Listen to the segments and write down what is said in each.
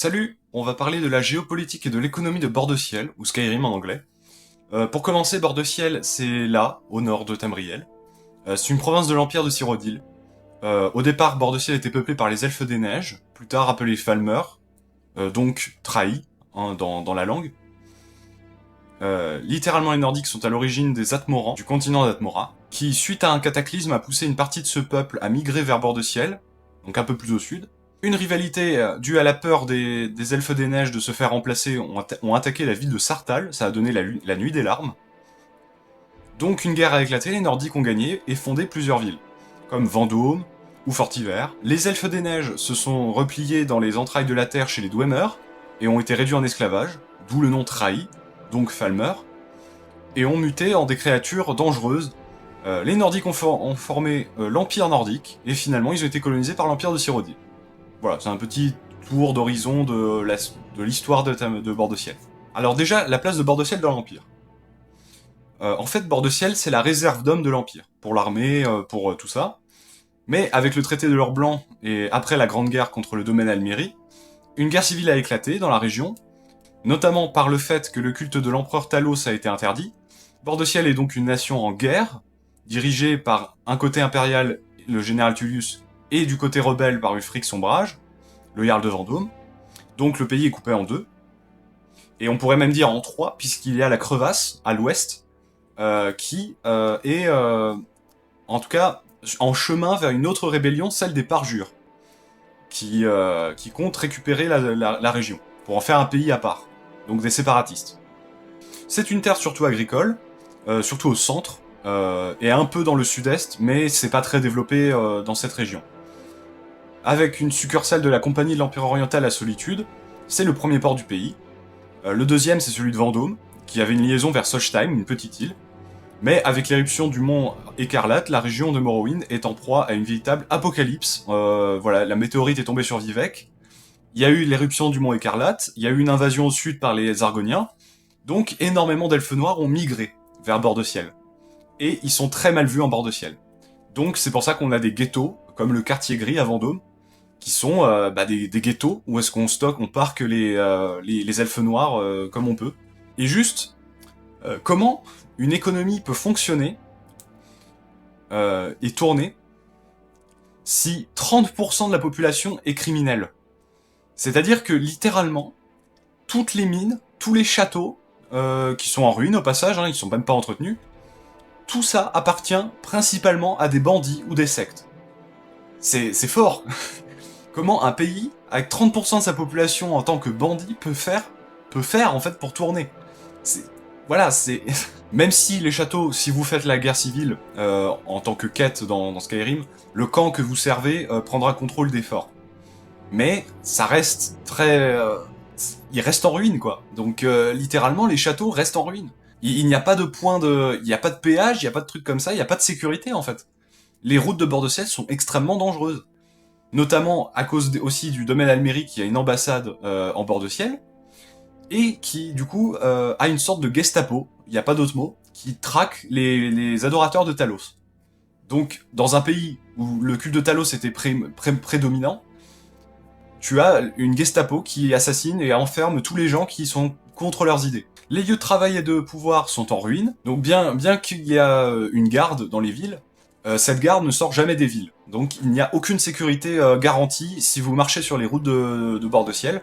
Salut, on va parler de la géopolitique et de l'économie de Bord-de-Ciel, ou Skyrim en anglais. Pour commencer, Bord-de-Ciel, c'est là, au nord de Tamriel. C'est une province de l'Empire de Cyrodiil. Au départ, Bord-de-Ciel était peuplé par les Elfes des Neiges, plus tard appelés Falmer, donc trahis hein, dans la langue. Littéralement, les Nordiques sont à l'origine des Atmorans, du continent d'Atmora, qui, suite à un cataclysme, a poussé une partie de ce peuple à migrer vers Bord-de-Ciel, donc un peu plus au sud. Une rivalité due à la peur des Elfes des Neiges de se faire remplacer ont attaqué la ville de Sartal, ça a donné la Nuit des Larmes. Donc une guerre a éclaté, les Nordiques ont gagné et fondé plusieurs villes, comme Vendôme ou Fortiver. Les Elfes des Neiges se sont repliés dans les entrailles de la terre chez les Dwemer et ont été réduits en esclavage, d'où le nom trahi, donc Falmer, et ont muté en des créatures dangereuses. Les Nordiques ont formé l'Empire nordique, et finalement ils ont été colonisés par l'Empire de Cyrodiil. Voilà, c'est un petit tour d'horizon de l'histoire de Bord-de-Ciel. Alors déjà, la place de Bord-de-Ciel dans l'Empire. En fait, Bord-de-Ciel, c'est la réserve d'hommes de l'Empire, pour l'armée, pour tout ça. Mais avec le traité de l'Or Blanc, et après la Grande Guerre contre le domaine Almérie, une guerre civile a éclaté dans la région, notamment par le fait que le culte de l'empereur Talos a été interdit. Bord-de-Ciel est donc une nation en guerre, dirigée par un côté impérial, le général Tullius, et du côté rebelle par Ulfric Sombrage, le Jarl de Vendôme. Donc le pays est coupé en deux. Et on pourrait même dire en trois, puisqu'il y a la crevasse, à l'ouest, qui est, en tout cas, en chemin vers une autre rébellion, celle des Parjures, qui compte récupérer la région, pour en faire un pays à part, donc des séparatistes. C'est une terre surtout agricole, surtout au centre, et un peu dans le sud-est, mais c'est pas très développé dans cette région. Avec une succursale de la Compagnie de l'Empire Oriental à Solitude, c'est le premier port du pays. Le deuxième, c'est celui de Vendôme, qui avait une liaison vers Solstheim, une petite île. Mais avec l'éruption du mont Écarlate, la région de Morrowind est en proie à une véritable apocalypse. Voilà, la météorite est tombée sur Vivec. Il y a eu l'éruption du mont Écarlate, il y a eu une invasion au sud par les Argoniens. Donc énormément d'elfes noirs ont migré vers Bord-de-Ciel. Et ils sont très mal vus en Bord-de-Ciel. Donc c'est pour ça qu'on a des ghettos, comme le quartier gris à Vendôme, qui sont des ghettos où est-ce qu'on stocke, on parque les elfes noirs comme on peut. Et juste, comment une économie peut fonctionner et tourner si 30% de la population est criminelle. C'est-à-dire que littéralement, toutes les mines, tous les châteaux, qui sont en ruine au passage, ils sont même pas entretenus, tout ça appartient principalement à des bandits ou des sectes. C'est fort. Comment un pays, avec 30% de sa population en tant que bandit, peut faire en fait pour tourner. Voilà, c'est... Même si les châteaux, si vous faites la guerre civile en tant que quête dans Skyrim, le camp que vous servez prendra contrôle des forts. Mais ça reste très... il reste en ruine, quoi. Donc littéralement, les châteaux restent en ruine. Il n'y a pas de point de... Il n'y a pas de péage, il n'y a pas de truc comme ça, il n'y a pas de sécurité, en fait. Les routes de Bord-de-Ciel sont extrêmement dangereuses. Notamment à cause aussi du domaine Almérie qui a une ambassade en Bord-de-Ciel, et qui, du coup, a une sorte de Gestapo, il n'y a pas d'autre mot, qui traque les adorateurs de Talos. Donc, dans un pays où le culte de Talos était prédominant, tu as une Gestapo qui assassine et enferme tous les gens qui sont contre leurs idées. Les lieux de travail et de pouvoir sont en ruine, donc bien qu'il y a une garde dans les villes, cette garde ne sort jamais des villes. Donc il n'y a aucune sécurité garantie si vous marchez sur les routes de Bord-de-Ciel.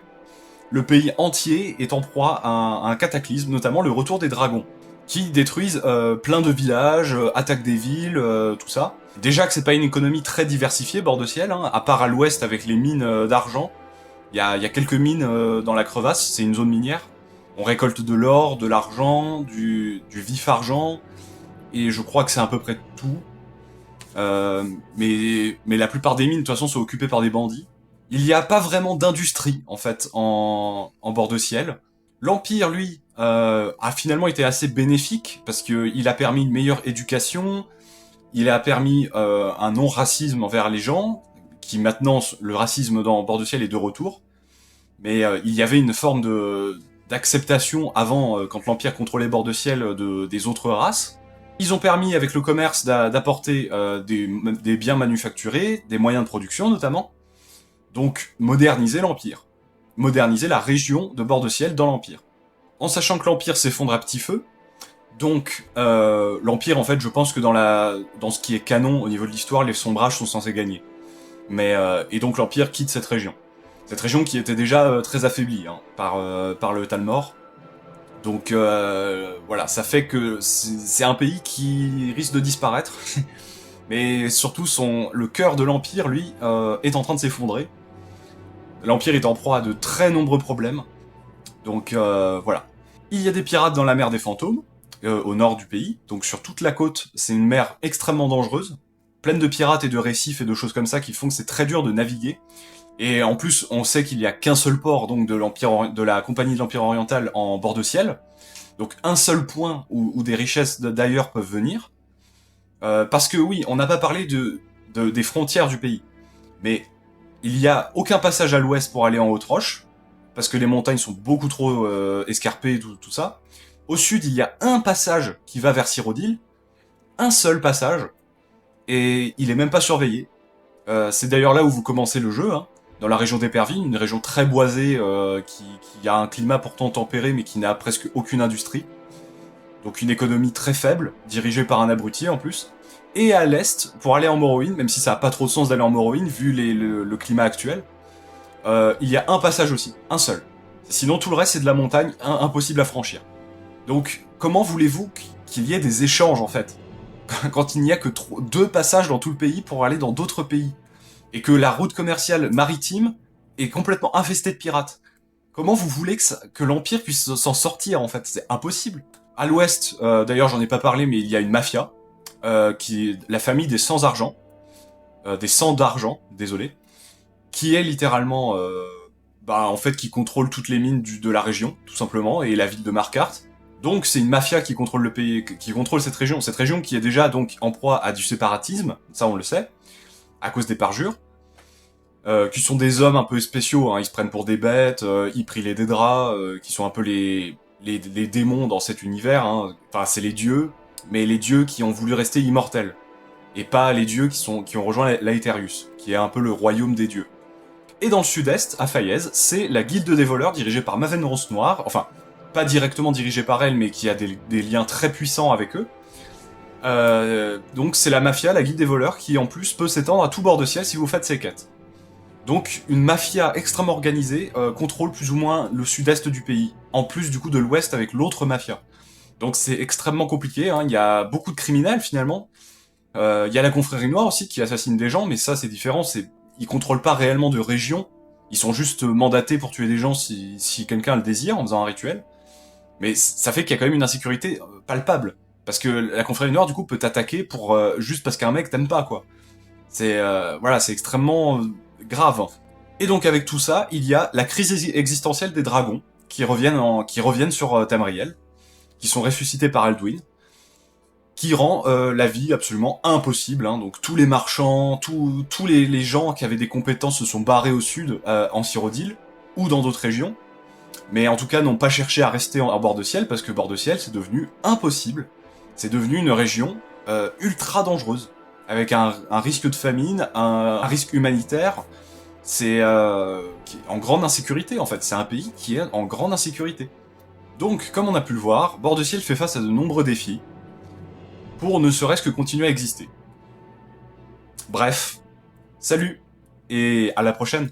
Le pays entier est en proie à un cataclysme, notamment le retour des dragons, qui détruisent plein de villages, attaquent des villes, tout ça. Déjà que c'est pas une économie très diversifiée, Bord-de-Ciel, à part à l'ouest avec les mines d'argent. Il y a quelques mines dans la crevasse, c'est une zone minière. On récolte de l'or, de l'argent, du vif argent, et je crois que c'est à peu près tout. Mais la plupart des mines, de toute façon, sont occupées par des bandits. Il n'y a pas vraiment d'industrie, en fait, en Bord-de-Ciel. L'Empire, lui, a finalement été assez bénéfique, parce qu'il a permis une meilleure éducation, il a permis un non-racisme envers les gens, qui maintenant, le racisme dans Bord-de-Ciel est de retour. Mais il y avait une forme d'acceptation avant, quand l'Empire contrôlait Bord-de-Ciel des autres races. Ils ont permis, avec le commerce, d'apporter des biens manufacturés, des moyens de production notamment, donc moderniser l'Empire. moderniser la région de Bord-de-Ciel dans l'Empire. En sachant que l'Empire s'effondre à petit feu, donc l'Empire, en fait, je pense que dans ce qui est canon au niveau de l'histoire, les sombrages sont censés gagner. Et donc l'Empire quitte cette région. Cette région qui était déjà très affaiblie hein, par le Talmor. Donc voilà, ça fait que c'est un pays qui risque de disparaître. Mais surtout, le cœur de l'Empire, lui, est en train de s'effondrer. L'Empire est en proie à de très nombreux problèmes. Donc voilà. Il y a des pirates dans la mer des fantômes, au nord du pays. Donc sur toute la côte, c'est une mer extrêmement dangereuse, pleine de pirates et de récifs et de choses comme ça qui font que c'est très dur de naviguer. Et en plus, on sait qu'il y a qu'un seul port donc de la compagnie de l'Empire oriental en bord de ciel. Donc un seul point où des richesses d'ailleurs peuvent venir. Parce que oui, on n'a pas parlé des frontières du pays. Mais il n'y a aucun passage à l'ouest pour aller en Haute-Roche, parce que les montagnes sont beaucoup trop escarpées et tout ça. Au sud, il y a un passage qui va vers Cyrodiil, un seul passage, et il est même pas surveillé. C'est d'ailleurs là où vous commencez le jeu, hein, dans la région d'Éperville, une région très boisée qui a un climat pourtant tempéré mais qui n'a presque aucune industrie. Donc une économie très faible, dirigée par un abruti en plus. Et à l'est, pour aller en Morrowind, même si ça n'a pas trop de sens d'aller en Morrowind vu le climat actuel, il y a un passage aussi, un seul. Sinon tout le reste c'est de la montagne, impossible à franchir. Donc comment voulez-vous qu'il y ait des échanges en fait quand il n'y a que 2 passages dans tout le pays pour aller dans d'autres pays, et que la route commerciale maritime est complètement infestée de pirates. Comment vous voulez que l'Empire puisse s'en sortir, en fait? C'est impossible. À l'ouest, d'ailleurs j'en ai pas parlé, mais il y a une mafia, qui est la famille des sans-argent, des sans d'argent, désolé, qui est littéralement, en fait, qui contrôle toutes les mines de la région, tout simplement, et la ville de Markarth. Donc c'est une mafia qui contrôle le pays, qui contrôle cette région qui est déjà donc en proie à du séparatisme, ça on le sait, à cause des parjures, qui sont des hommes un peu spéciaux, hein, ils se prennent pour des bêtes, ils prient les Dédras, qui sont un peu les démons dans cet univers, hein. Enfin c'est les dieux, mais les dieux qui ont voulu rester immortels, et pas les dieux qui ont rejoint l'Aetherius, qui est un peu le royaume des dieux. Et dans le sud-est, à Faiez, c'est la guilde des voleurs dirigée par Maven Ronce Noire, enfin, pas directement dirigée par elle, mais qui a des liens très puissants avec eux. Donc c'est la mafia, la guilde des voleurs, qui en plus peut s'étendre à tout bord de ciel si vous faites ces quêtes. Donc une mafia extrêmement organisée contrôle plus ou moins le sud-est du pays, en plus du coup de l'ouest avec l'autre mafia. Donc c'est extrêmement compliqué, hein. Il y a beaucoup de criminels finalement. Il y a la confrérie noire aussi qui assassine des gens, mais ça c'est différent, ils contrôlent pas réellement de région, ils sont juste mandatés pour tuer des gens si quelqu'un le désire en faisant un rituel. Mais ça fait qu'il y a quand même une insécurité palpable. Parce que la confrérie noire, du coup, peut t'attaquer pour juste parce qu'un mec t'aime pas, quoi. Voilà, c'est extrêmement grave. Et donc, avec tout ça, il y a la crise existentielle des dragons, qui reviennent sur Tamriel, qui sont ressuscités par Alduin, qui rend la vie absolument impossible, hein. Donc, tous les marchands, tous les gens qui avaient des compétences se sont barrés au sud, en Cyrodiil, ou dans d'autres régions, mais en tout cas n'ont pas cherché à rester en bord de ciel, parce que bord de ciel c'est devenu impossible. C'est devenu une région ultra dangereuse, avec un risque de famine, un risque humanitaire, qui est en grande insécurité en fait, c'est un pays qui est en grande insécurité. Donc, comme on a pu le voir, bord de ciel fait face à de nombreux défis, pour ne serait-ce que continuer à exister. Bref, salut, et à la prochaine.